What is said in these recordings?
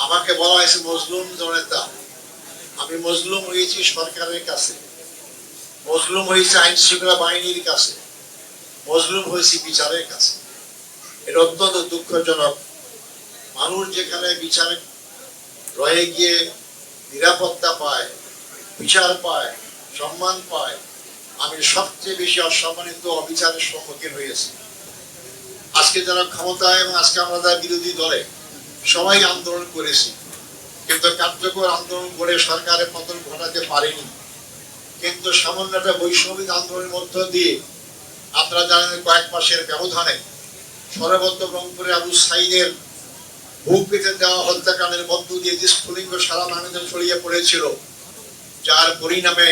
আমাকে বলা হয়েছে মজলুম জনতা। আমি মজলুম হয়েছি সরকারের কাছে, মজলুম হয়েছে আইন শৃঙ্খলা বাহিনীর কাছে, মজলুম হয়েছি বিচারের কাছে। এটা অত্যন্ত দুঃখজনক। মানুষ যেখানে বিচারে রয়ে গিয়ে নিরাপত্তা পায়, বিচার পায়, সম্মান পায়, আমি সবচেয়ে বেশি অসম্মানিত অবিচারের সম্মুখীন হয়েছি। আজকে যারা ক্ষমতায় এবং আজকে আমরা যারা বিরোধী দলে সবাই আন্দোলন করেছি, কিন্তু কার্যকর আন্দোলন করে সরকারের পতন ঘটাতে পারেনি। কিন্তু সামান্য একটা বৈষম্যিক আন্দোলনের মধ্য দিয়ে আপনারা জানেন কয়েক মাসের ব্যবধানে সর্বত্র রংপুরে আবু সাইদের বুক পেতে দেওয়া হত্যাকাণ্ডের মধ্য দিয়ে যে স্ফুলিঙ্গ সারা বাংলাদেশে ছড়িয়ে পড়েছিল, যার পরিণামে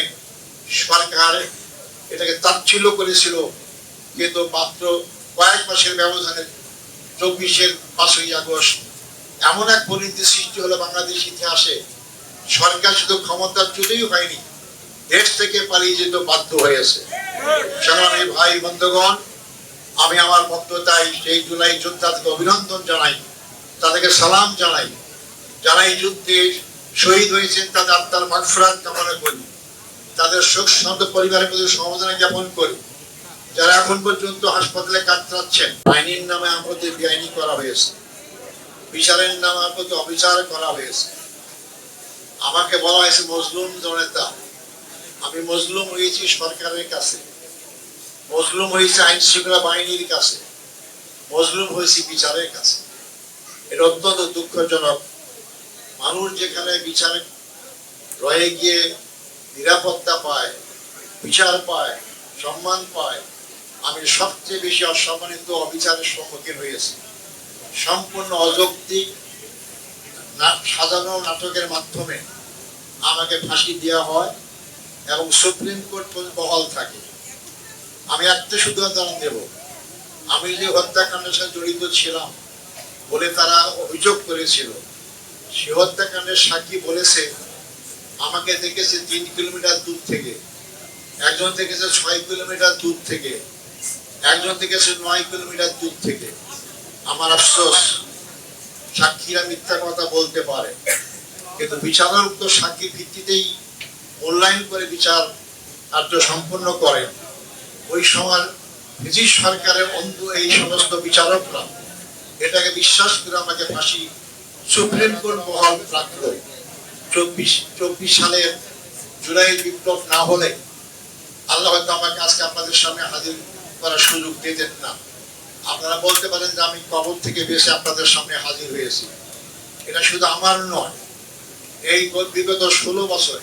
সরকার এটাকে তাচ্ছিল্য করেছিল। কিন্তু মাত্র কয়েক মাসের ব্যবধানে 5ই আগস্ট এমন এক পরিণতি সৃষ্টি হলো বাংলাদেশ ইতিহাসে, সরকার শুধু ক্ষমতাচ্যুতই হয়নি, দেশ থেকে পালিয়ে যেতে বাধ্য হয়েছে। সংগ্রামী ভাই বন্ধুগণ, আমি আমার বক্তব্যতায় সেই জুলাই যোদ্ধাকে অভিনন্দন জানাই, তাদেরকে সালাম জানাই। যারা এই যুদ্ধে শহীদ হয়েছেন তাদের আত্মার মাগফিরাত কামনা করি, তাদের শোক সন্তপ্ত পরিবারের প্রতি সমবেদনা জ্ঞাপন করি। যারা এখন পর্যন্ত হাসপাতালে কাতরাচ্ছেন, আইনের নামে আমার প্রতি বেআইনি করা হয়েছে, বিচারের নামে আমার প্রতি অবিচার করা হয়েছে। আমাকে বলা হয়েছে মজলুম জনতা। আমি মজলুম হয়েছি সরকারের কাছে, মজলুম হয়েছে আইন শৃঙ্খলা বাহিনীর কাছে, মজলুম হয়েছি বিচারের কাছে। এটা অত্যন্ত দুঃখজনক। মানুষ যেখানে বিচারে রয়ে গিয়ে নিরাপত্তা পায়, বিচার পায়, সম্মান পায়, আমি সবচেয়ে বেশি অসম্মানিত অবিচারের সম্মুখীন হয়েছি। সম্পূর্ণ অযৌক্তিক সাজানো নাটকের মাধ্যমে আমাকে ফাঁসি দেওয়া হয় এবং সুপ্রিম কোর্ট বহাল থাকে। আমি একটা শুধু উদাহরণ দেব। আমি যে হত্যাকাণ্ডের সাথে জড়িত ছিলাম বলে তারা অভিযোগ করেছিল, সে হত্যাকাণ্ডের সাক্ষী বলেছে আমাকে দেখেছে 3 কিলোমিটার দূর থেকে, একজন দেখেছে 6 কিলোমিটার দূর থেকে, একজন দেখেছে 9 কিলোমিটার দূর থেকে। আমার আফসোস, সাক্ষীরা মিথ্যা কথা বলতে পারে, কিন্তু বিচারক তো সাক্ষীর ভিত্তিতেই মূল্যায়ন করে বিচার কার্য সম্পন্ন করেন। ওই সময় ব্রিটিশ সরকারের অন্ধ এই সমস্ত বিচারকরা এটাকে বিশ্বাস করে আমাকে ফাঁসি সুপ্রিম কোর্ট বহাল রাখলো। 24 সালের জুলাই বিপ্লব না হলে আল্লাহ হয়তো আমাকে আজকে আপনাদের সামনে হাজির করার সুযোগ দিতেন না। আপনারা বলতে পারেন যে আমি কবর থেকে বেশি আপনাদের সামনে হাজির হয়েছি। এটা শুধু আমার নয়, এই বিগত 16 বছরে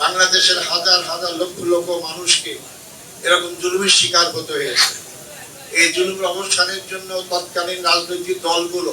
বাংলাদেশের হাজার হাজার লক্ষ লক্ষ মানুষকে এরকম জুলুমের শিকার হতে হয়েছে। এই জুলুমের অবসানের জন্য তৎকালীন রাজনৈতিক দলগুলো